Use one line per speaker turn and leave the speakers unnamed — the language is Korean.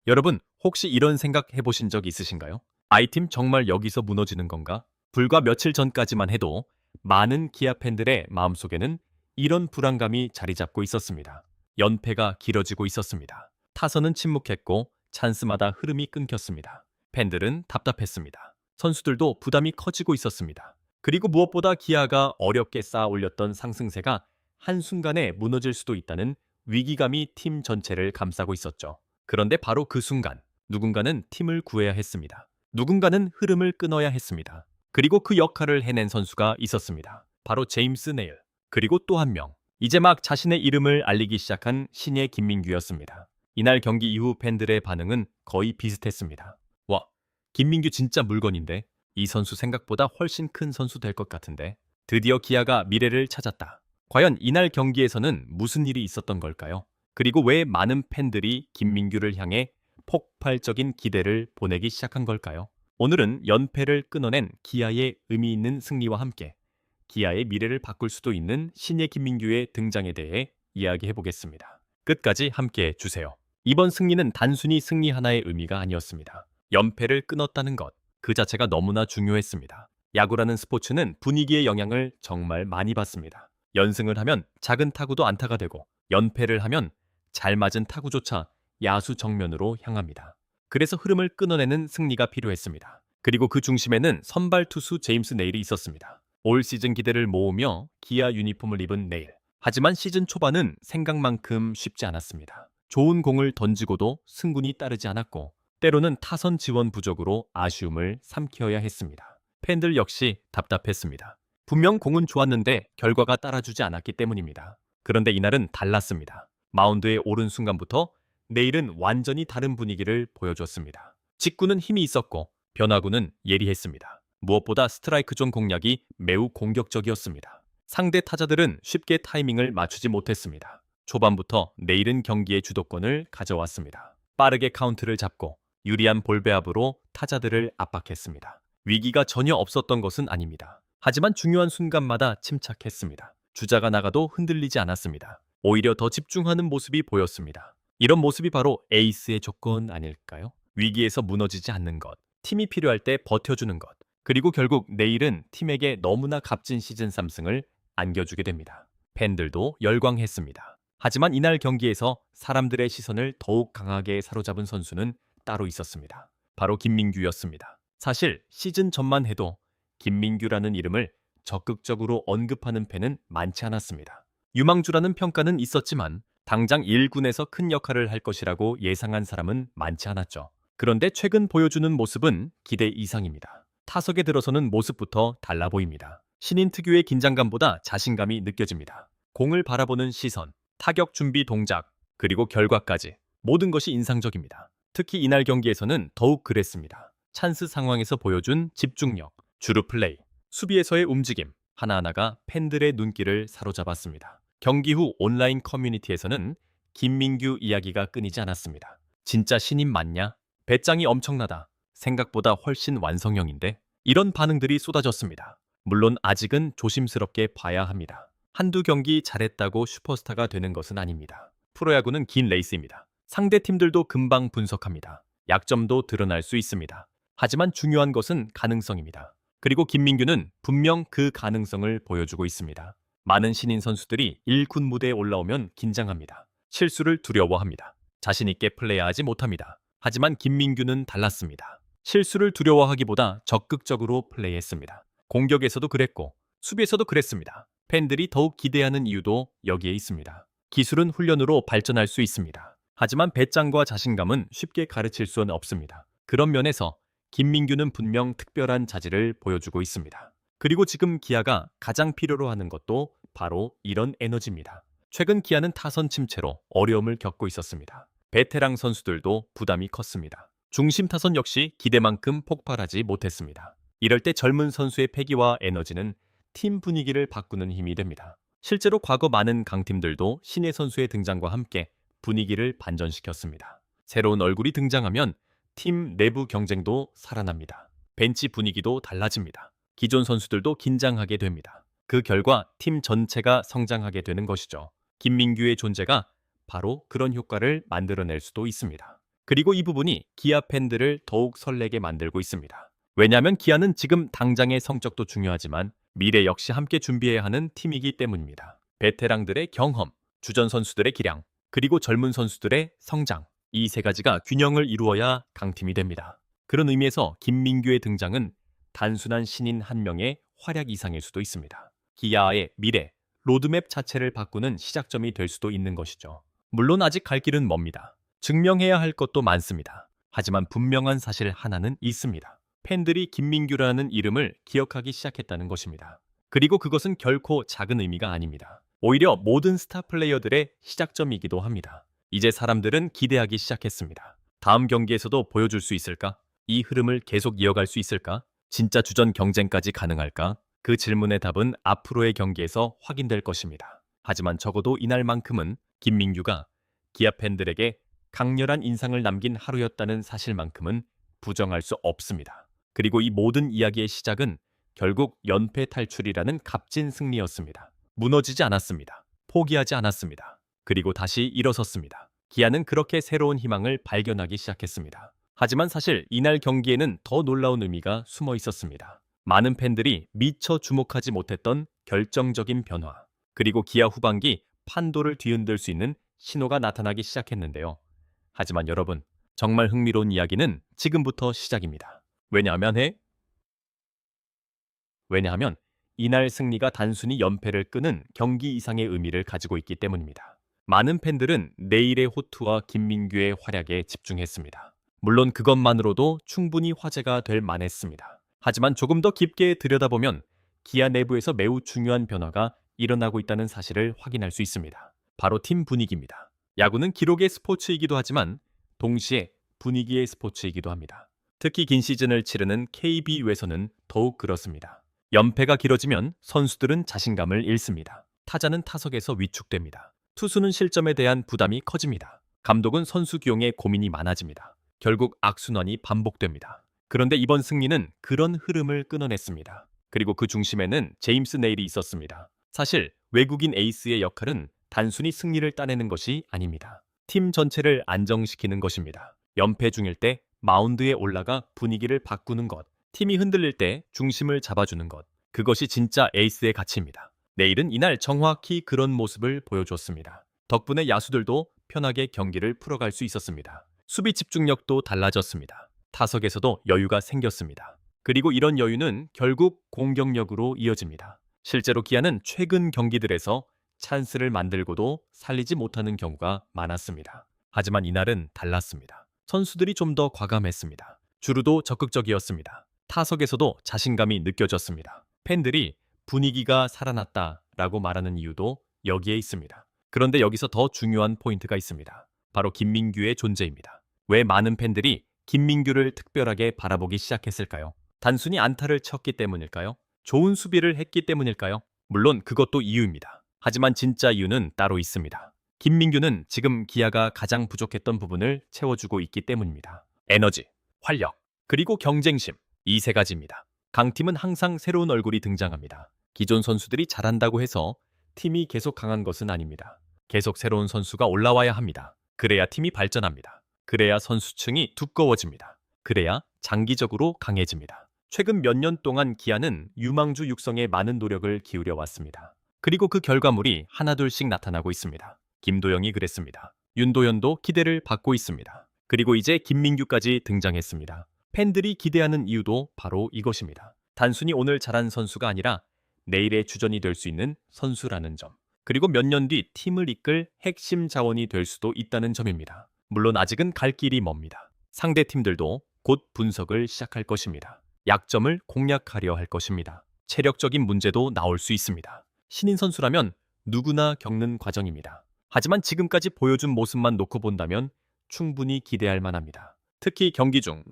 여러분, 혹시 이런 생각 해보신 적 있으신가요? I팀 정말 여기서 무너지는 건가? 불과 며칠 전까지만 해도 많은 기아 팬들의 마음속에는 이런 불안감이 자리 잡고 있었습니다. 연패가 길어지고 있었습니다. 타선은 침묵했고 찬스마다 흐름이 끊겼습니다. 팬들은 답답했습니다. 선수들도 부담이 커지고 있었습니다. 그리고 무엇보다 기아가 어렵게 쌓아 올렸던 상승세가 한순간에 무너질 수도 있다는 위기감이 팀 전체를 감싸고 있었죠. 그런데 바로 그 순간 누군가는 팀을 구해야 했습니다. 누군가는 흐름을 끊어야 했습니다. 그리고 그 역할을 해낸 선수가 있었습니다. 바로 제임스 네일. 그리고 또 한 명. 이제 막 자신의 이름을 알리기 시작한 신예 김민규였습니다. 이날 경기 이후 팬들의 반응은 거의 비슷했습니다. 와, 김민규 진짜 물건인데? 이 선수 생각보다 훨씬 큰 선수 될 것 같은데? 드디어 기아가 미래를 찾았다. 과연 이날 경기에서는 무슨 일이 있었던 걸까요? 그리고 왜 많은 팬들이 김민규를 향해 폭발적인 기대를 보내기 시작한 걸까요? 오늘은 연패를 끊어낸 기아의 의미 있는 승리와 함께 기아의 미래를 바꿀 수도 있는 신예 김민규의 등장에 대해 이야기해 보겠습니다. 끝까지 함께 해주세요. 이번 승리는 단순히 승리 하나의 의미가 아니었습니다. 연패를 끊었다는 것, 그 자체가 너무나 중요했습니다. 야구라는 스포츠는 분위기의 영향을 정말 많이 받습니다. 연승을 하면 작은 타구도 안타가 되고 연패를 하면 잘 맞은 타구조차 야수 정면으로 향합니다. 그래서 흐름을 끊어내는 승리가 필요했습니다. 그리고 그 중심에는 선발 투수 제임스 네일이 있었습니다. 올 시즌 기대를 모으며 기아 유니폼을 입은 네일. 하지만 시즌 초반은 생각만큼 쉽지 않았습니다. 좋은 공을 던지고도 승군이 따르지 않았고 때로는 타선 지원 부족으로 아쉬움을 삼켜야 했습니다. 팬들 역시 답답했습니다. 분명 공은 좋았는데 결과가 따라주지 않았기 때문입니다. 그런데 이날은 달랐습니다. 마운드에 오른 순간부터 내일은 완전히 다른 분위기를 보여줬습니다. 직구는 힘이 있었고 변화구는 예리했습니다. 무엇보다 스트라이크 존 공략이 매우 공격적이었습니다. 상대 타자들은 쉽게 타이밍을 맞추지 못했습니다. 초반부터 내일은 경기의 주도권을 가져왔습니다. 빠르게 카운트를 잡고 유리한 볼 배합으로 타자들을 압박했습니다. 위기가 전혀 없었던 것은 아닙니다. 하지만 중요한 순간마다 침착했습니다. 주자가 나가도 흔들리지 않았습니다. 오히려 더 집중하는 모습이 보였습니다. 이런 모습이 바로 에이스의 조건 아닐까요? 위기에서 무너지지 않는 것, 팀이 필요할 때 버텨주는 것, 그리고 결국 내일은 팀에게 너무나 값진 시즌 3승을 안겨주게 됩니다. 팬들도 열광했습니다. 하지만 이날 경기에서 사람들의 시선을 더욱 강하게 사로잡은 선수는 따로 있었습니다. 바로 김민규였습니다. 사실 시즌 전만 해도 김민규라는 이름을 적극적으로 언급하는 팬은 많지 않았습니다. 유망주라는 평가는 있었지만 당장 1군에서 큰 역할을 할 것이라고 예상한 사람은 많지 않았죠. 그런데 최근 보여주는 모습은 기대 이상입니다. 타석에 들어서는 모습부터 달라 보입니다. 신인 특유의 긴장감보다 자신감이 느껴집니다. 공을 바라보는 시선, 타격 준비 동작, 그리고 결과까지 모든 것이 인상적입니다. 특히 이날 경기에서는 더욱 그랬습니다. 찬스 상황에서 보여준 집중력, 주루 플레이, 수비에서의 움직임 하나하나가 팬들의 눈길을 사로잡았습니다. 경기 후 온라인 커뮤니티에서는 김민규 이야기가 끊이지 않았습니다. 진짜 신인 맞냐? 배짱이 엄청나다. 생각보다 훨씬 완성형인데? 이런 반응들이 쏟아졌습니다. 물론 아직은 조심스럽게 봐야 합니다. 한두 경기 잘했다고 슈퍼스타가 되는 것은 아닙니다. 프로야구는 긴 레이스입니다. 상대 팀들도 금방 분석합니다. 약점도 드러날 수 있습니다. 하지만 중요한 것은 가능성입니다. 그리고 김민규는 분명 그 가능성을 보여주고 있습니다. 많은 신인 선수들이 1군 무대에 올라오면 긴장합니다. 실수를 두려워합니다. 자신 있게 플레이하지 못합니다. 하지만 김민규는 달랐습니다. 실수를 두려워하기보다 적극적으로 플레이했습니다. 공격에서도 그랬고 수비에서도 그랬습니다. 팬들이 더욱 기대하는 이유도 여기에 있습니다. 기술은 훈련으로 발전할 수 있습니다. 하지만 배짱과 자신감은 쉽게 가르칠 수는 없습니다. 그런 면에서 김민규는 분명 특별한 자질을 보여주고 있습니다. 그리고 지금 기아가 가장 필요로 하는 것도 바로 이런 에너지입니다. 최근 기아는 타선 침체로 어려움을 겪고 있었습니다. 베테랑 선수들도 부담이 컸습니다. 중심 타선 역시 기대만큼 폭발하지 못했습니다. 이럴 때 젊은 선수의 패기와 에너지는 팀 분위기를 바꾸는 힘이 됩니다. 실제로 과거 많은 강팀들도 신예 선수의 등장과 함께 분위기를 반전시켰습니다. 새로운 얼굴이 등장하면 팀 내부 경쟁도 살아납니다. 벤치 분위기도 달라집니다. 기존 선수들도 긴장하게 됩니다. 그 결과 팀 전체가 성장하게 되는 것이죠. 김민규의 존재가 바로 그런 효과를 만들어낼 수도 있습니다. 그리고 이 부분이 기아 팬들을 더욱 설레게 만들고 있습니다. 왜냐하면 기아는 지금 당장의 성적도 중요하지만 미래 역시 함께 준비해야 하는 팀이기 때문입니다. 베테랑들의 경험, 주전 선수들의 기량, 그리고 젊은 선수들의 성장, 이 세 가지가 균형을 이루어야 강팀이 됩니다. 그런 의미에서 김민규의 등장은 단순한 신인 한 명의 활약 이상일 수도 있습니다. 기아의 미래, 로드맵 자체를 바꾸는 시작점이 될 수도 있는 것이죠. 물론 아직 갈 길은 멉니다. 증명해야 할 것도 많습니다. 하지만 분명한 사실 하나는 있습니다. 팬들이 김민규라는 이름을 기억하기 시작했다는 것입니다. 그리고 그것은 결코 작은 의미가 아닙니다. 오히려 모든 스타 플레이어들의 시작점이기도 합니다. 이제 사람들은 기대하기 시작했습니다. 다음 경기에서도 보여줄 수 있을까? 이 흐름을 계속 이어갈 수 있을까? 진짜 주전 경쟁까지 가능할까? 그 질문의 답은 앞으로의 경기에서 확인될 것입니다. 하지만 적어도 이날만큼은 김민규가 기아 팬들에게 강렬한 인상을 남긴 하루였다는 사실만큼은 부정할 수 없습니다. 그리고 이 모든 이야기의 시작은 결국 연패 탈출이라는 값진 승리였습니다. 무너지지 않았습니다. 포기하지 않았습니다. 그리고 다시 일어섰습니다. 기아는 그렇게 새로운 희망을 발견하기 시작했습니다. 하지만 사실 이날 경기에는 더 놀라운 의미가 숨어 있었습니다. 많은 팬들이 미처 주목하지 못했던 결정적인 변화, 그리고 기아 후반기 판도를 뒤흔들 수 있는 신호가 나타나기 시작했는데요. 하지만 여러분, 정말 흥미로운 이야기는 지금부터 시작입니다. 왜냐하면 이날 승리가 단순히 연패를 끄는 경기 이상의 의미를 가지고 있기 때문입니다. 많은 팬들은 내일의 호투와 김민규의 활약에 집중했습니다. 물론 그것만으로도 충분히 화제가 될 만했습니다. 하지만 조금 더 깊게 들여다보면 기아 내부에서 매우 중요한 변화가 일어나고 있다는 사실을 확인할 수 있습니다. 바로 팀 분위기입니다. 야구는 기록의 스포츠이기도 하지만 동시에 분위기의 스포츠이기도 합니다. 특히 긴 시즌을 치르는 KBO에서는 더욱 그렇습니다. 연패가 길어지면 선수들은 자신감을 잃습니다. 타자는 타석에서 위축됩니다. 투수는 실점에 대한 부담이 커집니다. 감독은 선수 기용에 고민이 많아집니다. 결국 악순환이 반복됩니다. 그런데 이번 승리는 그런 흐름을 끊어냈습니다. 그리고 그 중심에는 제임스 네일이 있었습니다. 사실 외국인 에이스의 역할은 단순히 승리를 따내는 것이 아닙니다. 팀 전체를 안정시키는 것입니다. 연패 중일 때 마운드에 올라가 분위기를 바꾸는 것, 팀이 흔들릴 때 중심을 잡아주는 것, 그것이 진짜 에이스의 가치입니다. 내일은 이날 정확히 그런 모습을 보여줬습니다. 덕분에 야수들도 편하게 경기를 풀어갈 수 있었습니다. 수비 집중력도 달라졌습니다. 타석에서도 여유가 생겼습니다. 그리고 이런 여유는 결국 공격력으로 이어집니다. 실제로 기아는 최근 경기들에서 찬스를 만들고도 살리지 못하는 경우가 많았습니다. 하지만 이날은 달랐습니다. 선수들이 좀 더 과감했습니다. 주루도 적극적이었습니다. 타석에서도 자신감이 느껴졌습니다. 팬들이 분위기가 살아났다라고 말하는 이유도 여기에 있습니다. 그런데 여기서 더 중요한 포인트가 있습니다. 바로 김민규의 존재입니다. 왜 많은 팬들이 김민규를 특별하게 바라보기 시작했을까요? 단순히 안타를 쳤기 때문일까요? 좋은 수비를 했기 때문일까요? 물론 그것도 이유입니다. 하지만 진짜 이유는 따로 있습니다. 김민규는 지금 기아가 가장 부족했던 부분을 채워주고 있기 때문입니다. 에너지, 활력, 그리고 경쟁심, 이 세 가지입니다. 강팀은 항상 새로운 얼굴이 등장합니다. 기존 선수들이 잘한다고 해서 팀이 계속 강한 것은 아닙니다. 계속 새로운 선수가 올라와야 합니다. 그래야 팀이 발전합니다. 그래야 선수층이 두꺼워집니다. 그래야 장기적으로 강해집니다. 최근 몇 년 동안 기아는 유망주 육성에 많은 노력을 기울여 왔습니다. 그리고 그 결과물이 하나둘씩 나타나고 있습니다. 김도영이 그랬습니다. 윤도현도 기대를 받고 있습니다. 그리고 이제 김민규까지 등장했습니다. 팬들이 기대하는 이유도 바로 이것입니다. 단순히 오늘 잘한 선수가 아니라 내일의 주전이 될 수 있는 선수라는 점. 그리고 몇 년 뒤 팀을 이끌 핵심 자원이 될 수도 있다는 점입니다. 물론 아직은 갈 길이 멉니다. 상대 팀들도 곧 분석을 시작할 것입니다. 약점을 공략하려 할 것입니다. 체력적인 문제도 나올 수 있습니다. 신인 선수라면 누구나 겪는 과정입니다. 하지만 지금까지 보여준 모습만 놓고 본다면 충분히 기대할 만합니다. 특히 경기 중